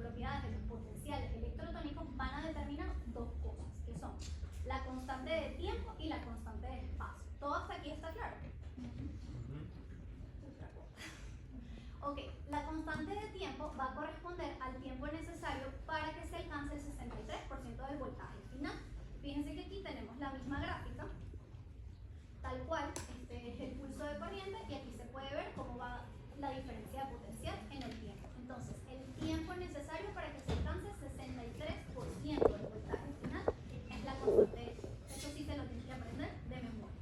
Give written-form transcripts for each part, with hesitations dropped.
propiedades de los potenciales electrotónicos van a determinar dos cosas, que son la constante de tiempo y la constante de espacio. ¿Todo hasta aquí está claro? Ok, la constante de tiempo va a corresponder al tiempo necesario para que se alcance el 63% del voltaje final. Fíjense que aquí tenemos la misma gráfica, tal cual, este es el pulso de corriente y aquí se puede ver cómo va la diferencia de potencial en el tiempo. Entonces, el tiempo necesario para que se alcance 63% del voltaje final es la constante de tiempo. Eso sí se lo tienen que aprender de memoria.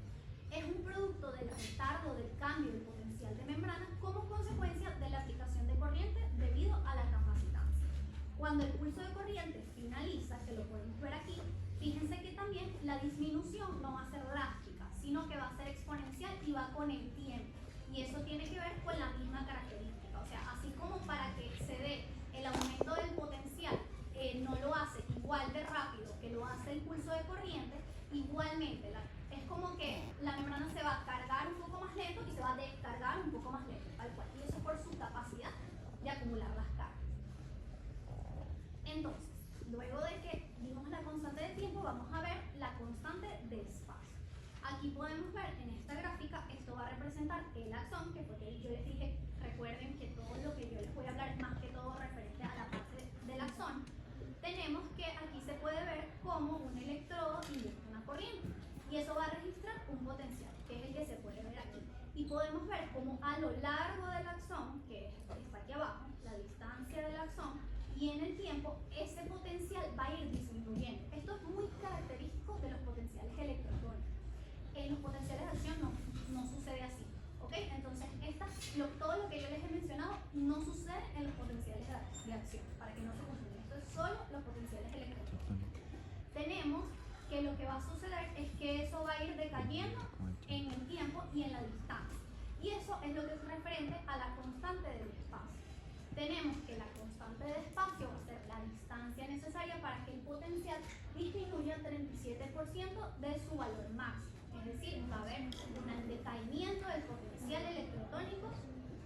Es un producto del retardo del cambio del potencial de membrana como consecuencia de la aplicación de corriente debido a la capacitancia. Cuando el pulso de corriente finaliza, que lo podemos ver aquí, fíjense que también la disminución no va a ser drástica, sino que va a ser exponencial y va con el tiempo. Y eso tiene que ver con la misma característica. O sea, así como para que se dé el aumento del potencial, no lo hace igual de rápido que lo hace el pulso de corriente, igualmente es como que la membrana se va a cargar un poco más lento y se va a descargar un poco más lento, tal cual. Y eso por su capacidad de acumular las cargas. Entonces, luego de que vimos la constante de tiempo, vamos a ver la constante de espacio. Aquí podemos ver en esta gráfica, esto va a representar el axón, que fue que yo les dije, recuerden que todo lo que yo les voy a hablar es más que todo referente a la parte del axón. Tenemos que aquí se puede ver cómo un electrodo inyecta una corriente y eso va a registrar un potencial, que es el que se puede ver aquí. Y podemos ver cómo a lo largo del axón, que está aquí abajo, la distancia del axón, y en el tiempo, ese potencial va a ir disminuyendo. Esto es muy característico de los potenciales electrotónicos. En los potenciales de acción no sucede así. ¿Ok? Entonces, todo lo que yo les he mencionado no sucede en los potenciales de acción, para que no se confundan. Esto es solo los potenciales electrotónicos. Tenemos que lo que va a suceder es que eso va a ir decayendo en el tiempo y en la distancia. Y eso es lo que es referente a la constante del espacio. Tenemos que la constante de espacio va a ser la distancia necesaria para que el potencial disminuya 37% de su valor máximo. Es decir, va a haber un decaimiento del potencial electrotónico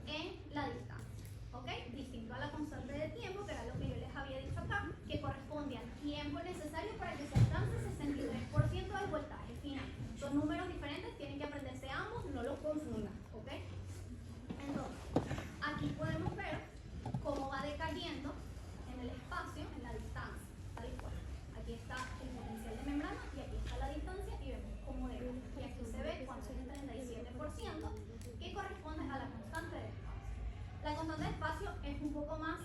en la distancia. ¿Ok? Distinto a la constante de tiempo, que era lo que yo les había dicho acá, que corresponde al tiempo necesario para que se alcance 63% del voltaje final. Son números diferentes, tienen que aprenderse ambos, no los confundan. ¿Ok? Entonces, aquí podemos ver cómo va decayendo en el espacio, en la distancia, tal cual. Aquí está el potencial de membrana y aquí está la distancia y vemos cómo decae. Y aquí se ve cuando es el 37%, que corresponde a la constante de espacio. La constante de espacio es un poco más,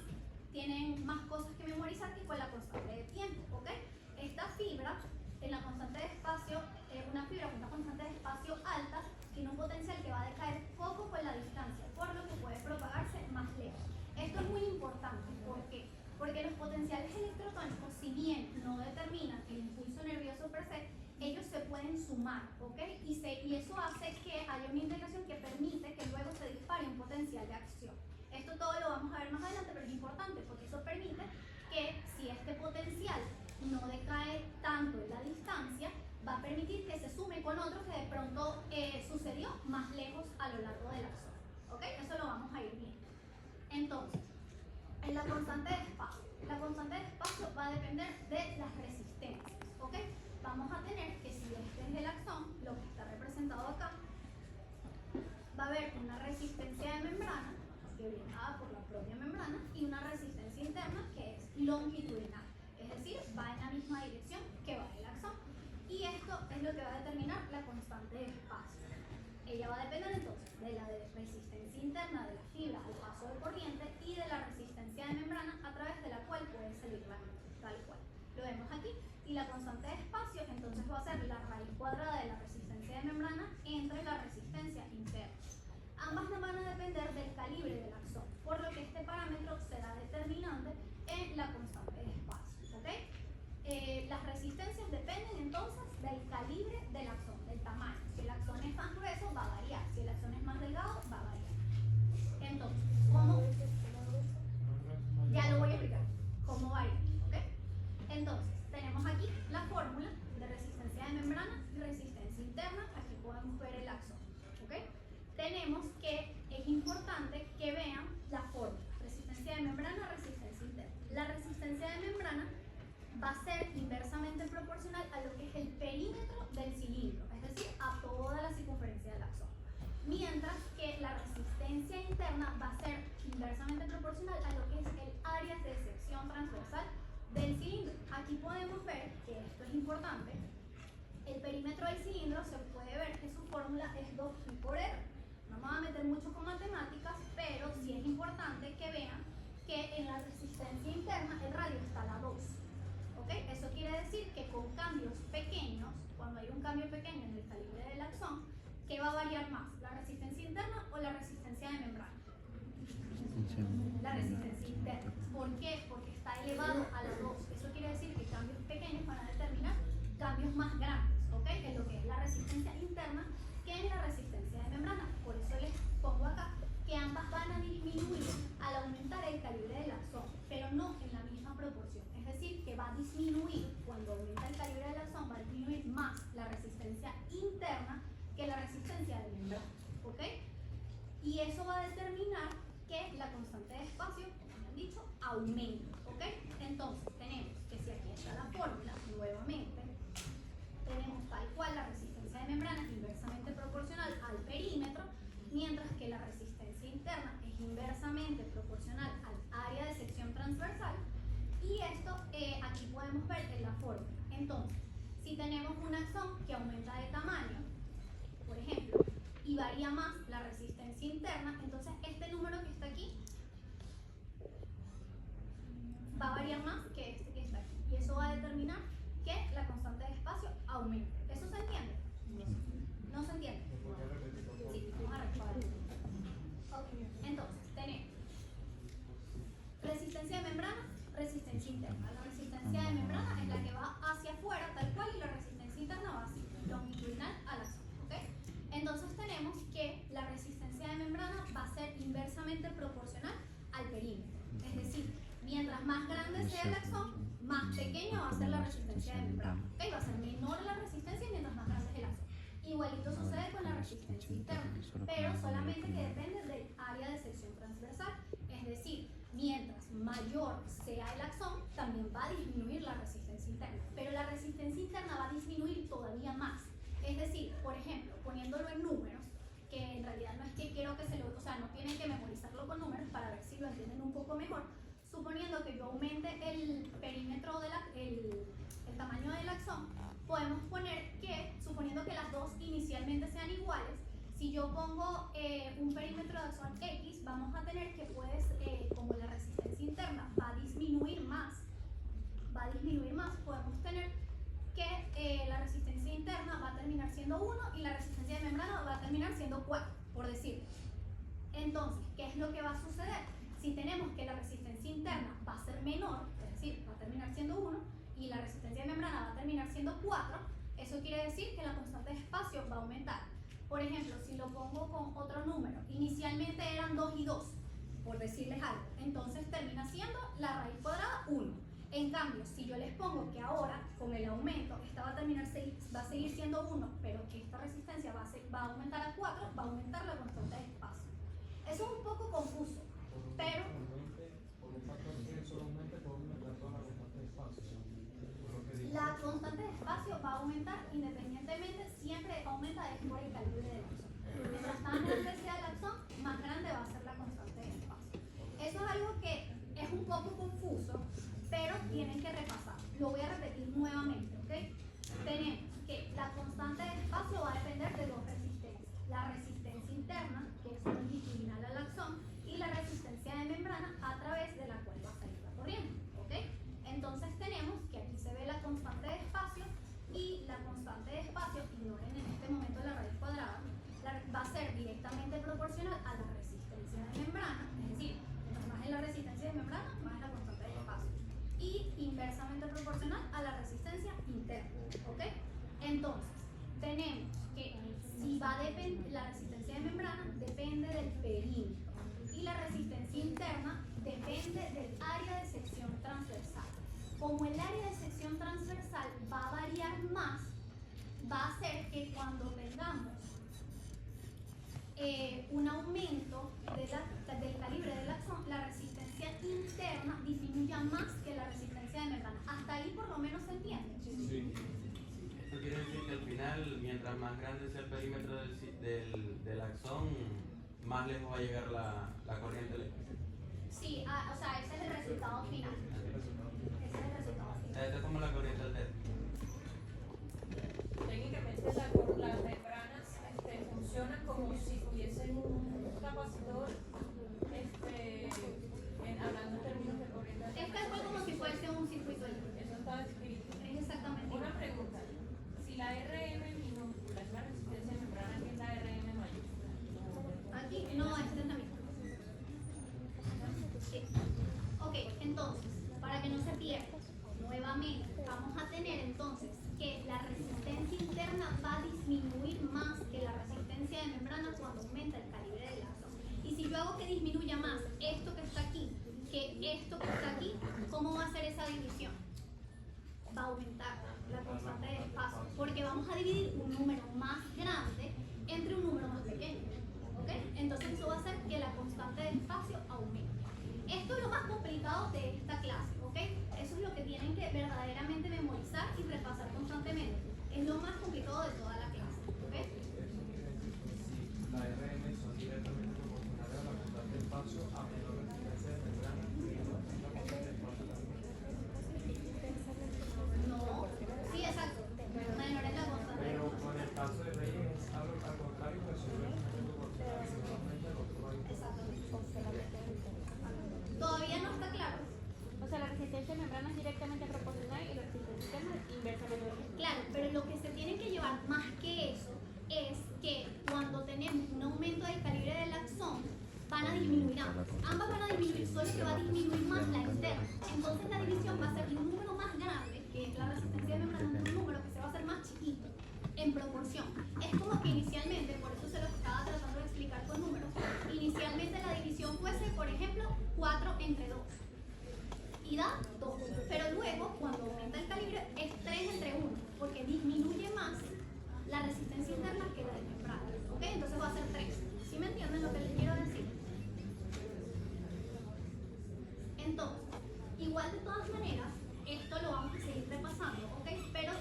tienen más cosas que memorizar que con la constante de tiempo, ¿ok? Esta fibra, en la constante de espacio, una fibra con una constante de espacio alta, tiene un potencial que va a decaer poco con la distancia, por lo que puede propagarse más lejos. Esto es muy importante, ¿por qué? Porque los potenciales electrotónicos, si bien no determinan el impulso nervioso per se, ellos se pueden sumar, ¿ok? Y eso hace que haya una integración que permite que luego se dispare un potencial de acción. Esto todo lo vamos a ver más adelante, pero es importante porque eso permite que si este potencial no decae tanto en la distancia, va a permitir que se sume con otro que de pronto sucedió más lejos a lo largo de la zona. ¿Ok? Eso lo vamos a ir viendo. Entonces, en la constante de espacio. La constante de espacio va a depender de las resistencias. ¿Ok? Vamos a tener que si este es el axón, lo que está representado acá, va a haber una resistencia de membrana, que viene dada por la propia membrana, y una resistencia interna que es longitudinal. Es decir, va en la misma dirección que va el axón. Y esto es lo que va a determinar la constante de espacio. Ella va a depender entonces de la resistencia interna de la fibra al paso de corriente y de la resistencia de membrana a través de la cual puede salir la luz, tal cual. Lo vemos aquí. Y la constante de espacio entonces va a ser la raíz cuadrada de la resistencia de membrana entre la resistencia interna. Ambas no van a depender del calibre del axón, por lo que este parámetro será determinante en la constante de espacio. ¿Ok? Las resistencias dependen entonces del calibre del axón, del tamaño. Si el axón es más grueso, va a variar. Si el axón es más delgado, va a variar. Entonces, ¿cómo? Ya lo voy a explicar. ¿Cómo varía? ¿Ok? Entonces, tenemos aquí la fórmula de resistencia de membrana y resistencia interna. Aquí podemos ver el axón. ¿Ok? Tenemos que es importante que vean la fórmula. Resistencia de membrana, resistencia interna. La va a ser inversamente proporcional a lo que es el perímetro del cilindro, es decir, a toda la circunferencia del axón. Mientras que la resistencia interna va a ser inversamente proporcional a lo que es el área de sección transversal del cilindro. Aquí podemos ver que esto es importante. El perímetro del cilindro se puede ver que su fórmula es 2pi por r. No me voy a meter mucho con matemáticas, pero sí es importante que vean que en la resistencia interna el radio está a la 2. ¿Ok? Eso quiere decir que con cambios pequeños, cuando hay un cambio pequeño en el calibre del axón, ¿qué va a variar más? ¿La resistencia interna o la resistencia de membrana? La resistencia interna. ¿Por qué? Porque está elevado a la 2. Eso quiere decir que cambios pequeños van a determinar cambios más grandes, ¿ok? En lo que es la resistencia interna que en la resistencia de membrana. Por eso les pongo acá que ambas van a disminuir al aumentar el calibre del axón, pero no en la misma proporción. Es decir, que va a disminuir, cuando aumenta el calibre del axón, va a disminuir más la resistencia interna que la resistencia de membrana, ¿ok? Y eso va a determinar que la constante de espacio, como han dicho, aumenta, ¿ok? Entonces, tenemos que si aquí está la fórmula, nuevamente, tenemos tal cual la resistencia de membrana es inversamente proporcional al perímetro, mientras que la resistencia interna es inversamente proporcional al área de sección transversal, y esto aquí podemos ver en la fórmula. Entonces, si tenemos un axón que aumenta de tamaño, por ejemplo, y varía más la resistencia interna, entonces este número que está aquí va a variar más que este que está aquí, y eso va a determinar que la constante de espacio aumente. ¿Eso se entiende? ¿No se entiende? Sí, vamos a recuperar. Okay. Entonces, tenemos resistencia de membrana, resistencia interna. La resistencia de membrana es la que va hacia afuera, tal cual, y la resistencia interna va así, longitudinal a la zona. ¿Ok? Entonces tenemos que la resistencia de membrana va a ser inversamente proporcional al perímetro. Es decir, mientras más grande sea el axón, más pequeña va a ser la resistencia de membrana. ¿Okay? Va a ser menor la resistencia mientras más grande es el axón. Igualito sucede con la resistencia interna, pero solamente que depende del área de sección transversal. Es decir, mientras mayor sea el axón, también va a disminuir la resistencia interna, pero la resistencia interna va a disminuir todavía más. Es decir, por ejemplo, poniéndolo en números, que en realidad no es que quiero que se lo, o sea, no tienen que memorizarlo con números para ver si lo entienden un poco mejor. Suponiendo que yo aumente el perímetro el tamaño del axón, podemos poner que, suponiendo que las dos inicialmente sean iguales, si yo pongo un perímetro de axón X, vamos a tener que, pues, como la resistencia interna va a disminuir más, podemos tener que la resistencia interna va a terminar siendo 1 y la resistencia de membrana va a terminar siendo 4, por decirlo. Entonces, ¿qué es lo que va a suceder? Si tenemos que la resistencia interna va a ser menor, es decir, va a terminar siendo 1, y la resistencia de membrana va a terminar siendo 4, eso quiere decir que la constante de espacio va a aumentar. Por ejemplo, si lo pongo con otro número, inicialmente eran 2 y 2, por decirles algo, entonces termina siendo la raíz cuadrada 1. En cambio, si yo les pongo que ahora, con el aumento, esta va a seguir siendo 1, pero que esta resistencia va a aumentar a 4, va a aumentar la constante de espacio. Eso es un poco confuso, pero la constante de espacio va a aumentar independientemente, siempre aumenta es por el calibre del axón. Mientras más grande sea el axón, más grande va a ser la constante de espacio. Eso es algo que es un poco confuso, pero tienen que repasar. Lo voy a repetir nuevamente, ¿ok? Tenemos que la constante de espacio va a depender de dos resistencias. La resistencia interna, que es longitudinal al axón, y la resistencia de membrana a través de la cual va a salir la corriente, ¿ok? Entonces tenemos que aquí se ve la constante de espacio, y la constante de espacio, ignoren en este momento la raíz cuadrada, va a ser directamente proporcional a la resistencia de membrana, es decir, mientras más es la resistencia de membrana, más es la constante de espacio, y inversamente proporcional a la resistencia interna, ¿ok? Entonces, tenemos que si va a depender, la resistencia de membrana depende del perímetro, y la resistencia interna depende del área de sección transversal. Como el área de sección transversal va a variar más, va a hacer que cuando tengamos un aumento del calibre del axón, la resistencia interna disminuya más que la resistencia de membrana. Hasta ahí por lo menos se entiende. Sí. Esto quiere decir que al final, mientras más grande sea el perímetro del axón, más lejos va a llegar la corriente eléctrica. Sí, o sea, ese es el resultado final. Ese es el resultado final. Esto es como la corriente alterna. Técnicamente las membranas funcionan como si tuviesen un capacitor, hablando en términos de corriente Es alterna. tal cual como si fuese un circuito eléctrico. Eso está descrito. Es exactamente Una igual. pregunta, si la RM minúscula es la resistencia de membrana, ¿qué es la RM mayúscula? Aquí, no, esta es la misma. Sí. Ok, entonces, para que no se pierda, nuevamente vamos a tener entonces que la resistencia interna va a disminuir más que la resistencia de membrana cuando aumenta el calibre del axón. Y si yo hago que disminuya más esto que está aquí que esto que está aquí, ¿cómo va a ser esa división? Va a aumentar la constante de espacio, porque vamos a dividir un número más grande entre un número más pequeño. ¿Ok? Entonces eso va a hacer que la constante de espacio aumente. Esto es lo más complicado de esta clase, ¿ok? Eso es lo que tienen que verdaderamente memorizar y repasar constantemente. Es lo más complicado de toda la clase, ¿ok? La RM son directamente proporcionales a la constante de espacio a menor resistencia de membrana. No, sí, exacto. Menor es la constante de Pero espacio. con el caso de Reyes es algo al contrario, pues son proporcionales normalmente al otro lado. Exactamente. Todavía no está claro. O sea, la resistencia de membrana es directamente proporcional y la resistencia interna es inversamente proporcional. Claro, pero lo que se tiene que llevar más que eso es que cuando tenemos un aumento del calibre del axón, van a disminuir ambas. Ambas van a disminuir, solo que va a disminuir más la interna. Entonces la división va a ser de un número más grande, que es la resistencia de membrana, un número que se va a hacer más chiquito en proporción. Es como que inicialmente, por eso se lo estaba tratando de explicar con números, inicialmente la división fuese, por ejemplo, 4 entre 2. Y da 2. Pero luego, cuando aumenta el calibre, es 3 entre 1, porque disminuye más la resistencia interna que la de membrana. ¿Ok? Entonces va a ser 3. ¿Sí me entienden lo que les quiero decir? Entonces, igual de todas maneras, esto lo vamos a seguir repasando, ¿ok? Pero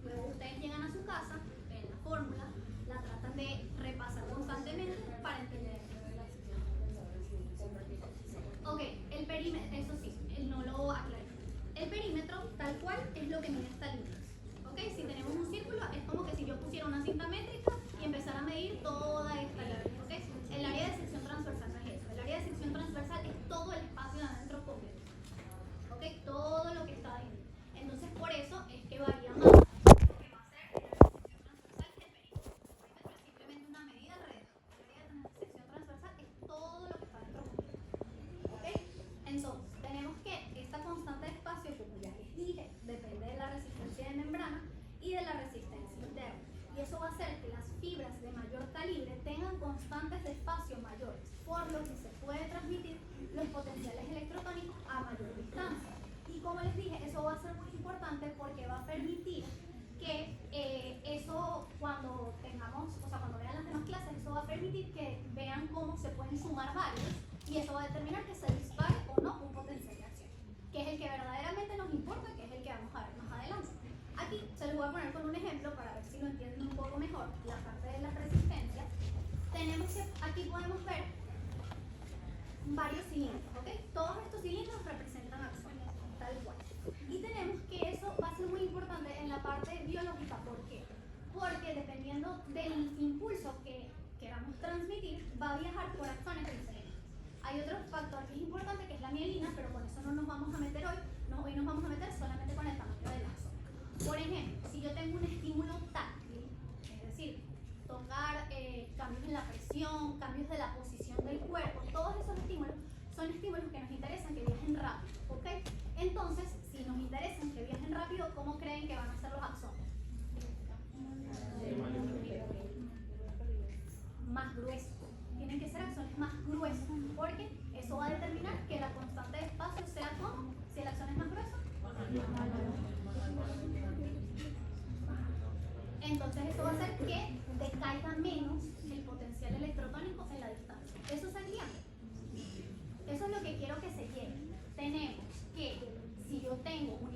luego ustedes llegan a su casa, ven la fórmula, la tratan de repasar constantemente para entender. Ok, el perímetro, eso sí, no lo aclaré. El perímetro, tal cual, es lo que mide esta línea. Ok, si tenemos un círculo, es como que si yo pusiera una cinta métrica y empezara a medir toda esta línea. Ok, el área de sección transversal no es eso. El área de sección transversal es todo el espacio de adentro completo. Ok, todo lo que está ahí. Entonces, por eso es que varía más lo que va a ser el área de sección transversal que el perímetro. El perímetro es simplemente una medida alrededor. El área de sección transversal es todo lo que está dentro completo. ¿Ok? Entonces, tenemos que esta constante de espacio, como ya les dije, depende de la resistencia de membrana y de la resistencia interna. Y eso va a hacer que las fibras de mayor calibre tengan constantes de espacio mayores, por lo que se puede transmitir los potenciales electrotónicos a mayor distancia. Y como les dije, eso va a ser muy importante porque va a permitir que eso cuando tengamos, o sea, cuando vean las demás clases, eso va a permitir que vean cómo se pueden sumar varios y eso va a determinar que se dispare o no un potencial de acción, que es el que verdaderamente nos importa, que es el que vamos a ver más adelante. Aquí se los voy a poner con un ejemplo para ver si lo entienden un poco mejor, la parte de las resistencias. Tenemos que, aquí podemos ver varios cilindros, ¿ok? Todos estos cilindros representan acciones, tal cual. Y tenemos que eso va a ser muy importante en la parte biológica. ¿Por qué? Porque dependiendo del impulso que queramos transmitir, va a viajar por axones diferentes. Hay otro factor que es importante, que es la mielina, pero con eso no nos vamos a meter hoy. No, hoy nos vamos a meter solamente con el tamaño del axón. Por ejemplo, si yo tengo un estímulo táctil, es decir, tocar, cambios en la presión, cambios de la posición del cuerpo, todos esos estímulos son estímulos que nos interesan que viajen rápido, ¿ok? Entonces, si nos interesan que viajen rápido, ¿cómo creen que van a ser los axones? Más gruesos. Tienen que ser axones más gruesos, porque eso va a determinar que la constante de espacio sea como, si el axón es más grueso, entonces eso va a hacer que decaiga menos el potencial electrotónico en la distancia. ¿Eso se entiende? Eso es lo que quiero que se lleve. Tenemos que, si yo tengo una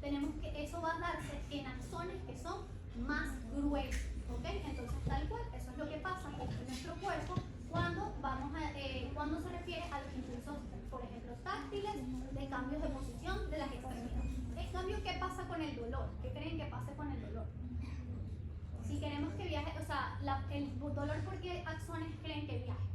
tenemos que eso va a darse en axones que son más gruesos, ¿ok? Entonces tal cual, eso es lo que pasa en nuestro cuerpo cuando cuando se refiere a los impulsos, por ejemplo, táctiles, de cambios de posición de las extremidades. En cambio, ¿qué pasa con el dolor? ¿Qué creen que pase con el dolor? Si queremos que viaje, o sea, el dolor, ¿por qué axones creen que viaje?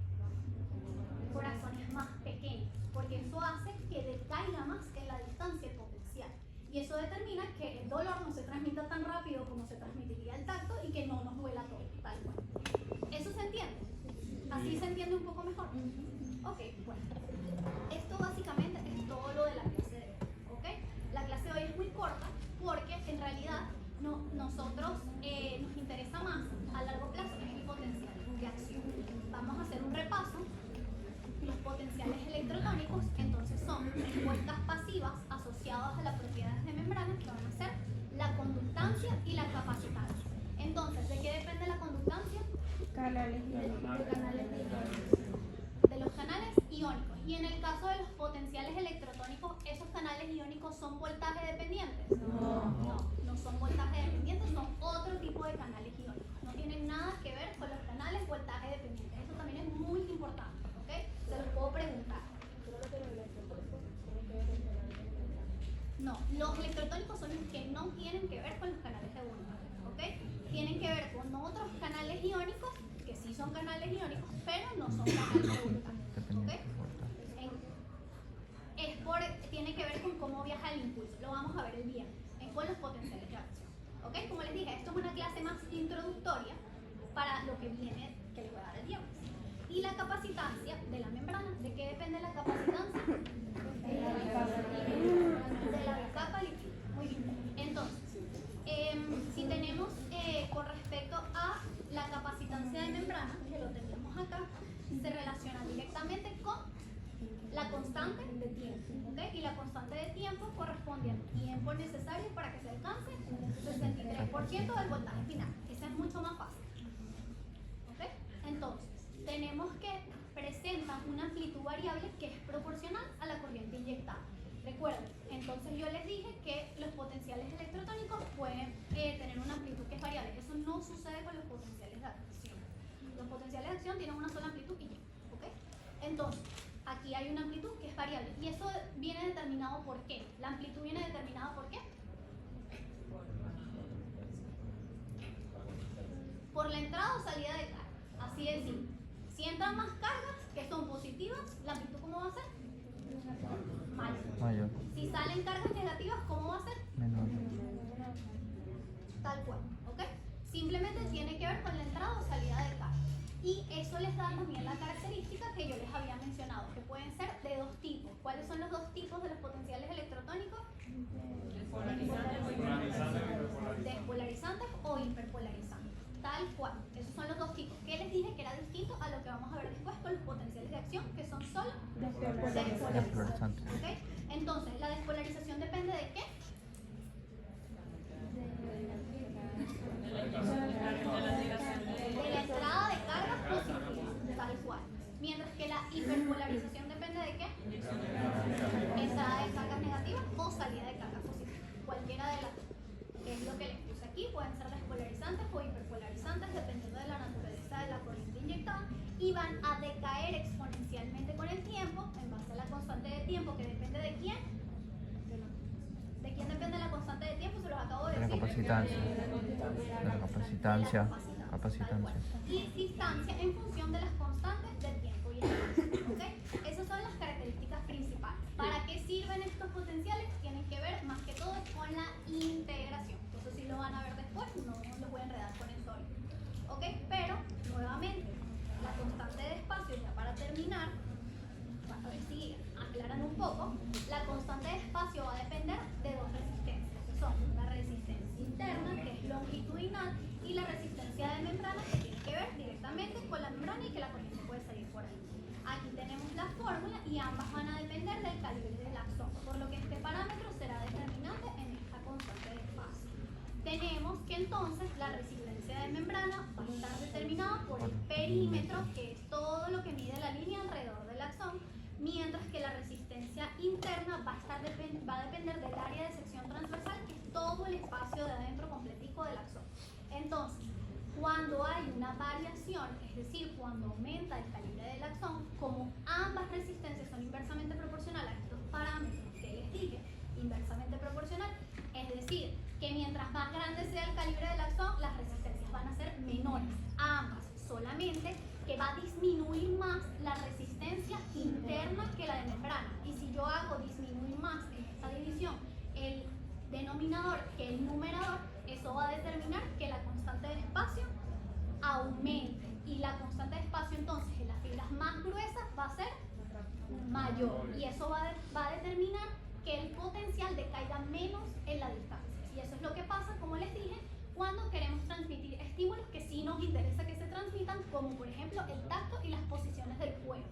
Por axones más pequeños, porque eso hace que decaiga más en la distancia potencial. Y eso determina que el dolor no se transmita tan rápido como se transmitiría el tacto y que no nos duela todo, tal cual. ¿Eso se entiende? ¿Así se entiende un poco mejor? Ok, bueno. Esto básicamente es todo lo de la clase de hoy, ¿ok? La clase de hoy es muy corta porque en realidad nosotros nos interesa más a largo plazo el potencial de acción. Vamos a hacer un repaso. Los potenciales electrotónicos entonces son respuestas pasivas asociadas a las propiedades de membrana que van a ser la conductancia y la capacitancia. Entonces, ¿de qué depende la conductancia? Canales De los canales iónicos. Y en el caso de los potenciales electrotónicos, ¿esos canales iónicos son voltaje dependientes? No son voltaje dependientes, son otro tipo de canales iónicos. No tienen nada que ver con los canales voltaje dependientes. Eso también es muy importante, ¿ok? Se los puedo preguntar. No, los electrotónicos son los que no tienen que ver con los canales de voltaje, ¿ok? Tienen que ver con otros canales iónicos, que sí son canales iónicos, pero no son canales de voltaje, ¿ok? Tiene que ver con cómo viaja el impulso. Lo vamos a ver el viernes, con los potenciales de acción, ¿ok? Como les dije, esto es una clase más introductoria para lo que viene, que les voy a dar el viernes. Y la capacitancia de la membrana, ¿de qué depende la capacitancia? De la bicapa lipídica. Muy bien. Entonces, si tenemos con respecto a la capacitancia de membrana, que lo teníamos acá, se relaciona directamente con la constante de tiempo, ¿ok? Y la constante de tiempo corresponde al tiempo necesario para que se alcance el 63% del voltaje final. Esa es mucho más fácil, ¿ok? Entonces, tenemos que presentan una amplitud variable que es proporcional a la corriente inyectada. Recuerden, entonces yo les dije que los potenciales electrotónicos pueden tener una amplitud que es variable. Eso no sucede con los potenciales de acción. Los potenciales de acción tienen una sola amplitud y ya, ¿ok? Entonces, aquí hay una amplitud que es variable. ¿Y eso viene determinado por qué? La amplitud viene determinada por qué? Por la entrada o salida de carga. Así de simple. Si entran más cargas que son positivas, ¿la amplitud cómo va a ser? Mayor. Si salen cargas negativas, ¿cómo va a ser? Menor. Tal cual, ¿ok? Simplemente tiene que ver con la entrada o salida de carga. Y eso les da también la característica que yo les había mencionado, que pueden ser de dos tipos. ¿Cuáles son los dos tipos de los potenciales electrotónicos? Despolarizantes o hiperpolarizantes. Tal cual. Esos son los dos tipos. ¿Qué les dije que era distinto a lo que vamos a ver después con los potenciales de acción, que son solo despolarizantes? ¿Okay? Entonces, ¿la despolarización depende de qué? De la entrada de cargas positivas, tal cual. Mientras que la hiperpolarización depende de qué? Entrada de cargas negativas o salida de cargas positivas. Cualquiera de las dos. Que es lo que les puse aquí, pueden ser despolarizantes o hiperpolarizantes dependiendo de la naturaleza de la corriente inyectada y van a decaer exponencialmente con el tiempo en base a la constante de tiempo que depende de quién. ¿De quién depende la constante de tiempo? Se los acabo de De la decir. capacitancia. Capacitancia. Y distancia en función de las constantes del tiempo y espacio, ¿ok? Esas son las características principales. ¿Para qué sirven estos potenciales? Tienen que ver más que todo con la integración. Eso sí lo van a ver después, no los voy a enredar con el sólido, ¿ok? Pero, nuevamente, la constante de espacio, ya para terminar, para ver si aclaran un poco, la constante de espacio va a depender de dos resistencias, que son la resistencia interna, que es longitudinal, y la resistencia de membrana, que tiene que ver directamente con la membrana y que la corriente puede salir por ahí. Aquí tenemos la fórmula y ambas van a depender del calibre del axón, por lo que este parámetro será determinante en esta constante de espacio. Tenemos que entonces la resistencia de membrana va a estar determinada por el perímetro, que es todo lo que mide la línea alrededor del axón, mientras que la resistencia interna va a depender del área de sección transversal, Entonces, cuando hay una variación, es decir, cuando aumenta el calibre del axón, como ambas resistencias son inversamente proporcionales a estos parámetros que les dije, inversamente proporcional, es decir, que mientras más grande sea el calibre del axón, las resistencias van a ser menores, a ambas, solamente que va a disminuir más la resistencia interna que la de membrana. Y si yo hago disminuir más en esta división el denominador que el numerador, eso va a determinar que la constante del espacio aumente. Y la constante de espacio entonces en las fibras más gruesas va a ser mayor. Y eso va a determinar que el potencial decaiga menos en la distancia. Y eso es lo que pasa, como les dije, cuando queremos transmitir estímulos que sí nos interesa que se transmitan, como por ejemplo el tacto y las posiciones del cuerpo.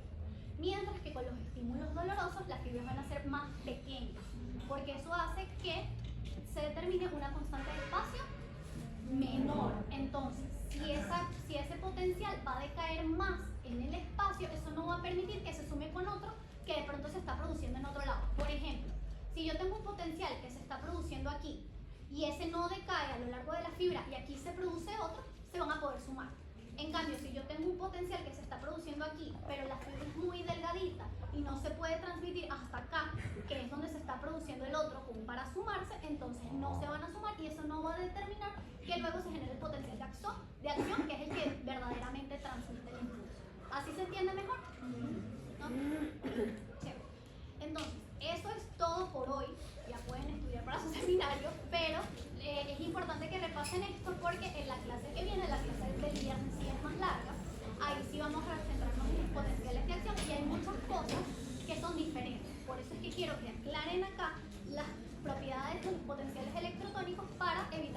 Mientras que con los estímulos dolorosos las fibras van a ser más pequeñas, porque eso hace que se determine una constante de espacio menor. Entonces, si ese potencial va a decaer más en el espacio, eso no va a permitir que se sume con otro que de pronto se está produciendo en otro lado. Por ejemplo, si yo tengo un potencial que se está produciendo aquí y ese no decae a lo largo de la fibra y aquí se produce otro, se van a poder sumar. En cambio, si yo tengo un potencial que se está produciendo aquí, pero la fibra es muy delgadita y no se puede transmitir hasta acá, que es donde se está produciendo el otro, como para sumarse, entonces no se van a sumar y eso no va a determinar que luego se genere el potencial de acción, que es el que verdaderamente transmite el impulso. ¿Así se entiende mejor? ¿No? Sí. Entonces, eso es todo por hoy. Ya pueden estudiar para su seminario, pero es importante que repasen esto porque en la clase que viene, la clase del viernes, sí es más larga. Ahí sí vamos a centrarnos en los potenciales de acción y hay muchas cosas que son diferentes. Por eso es que quiero que aclaren acá las propiedades de los potenciales electrotónicos para evitar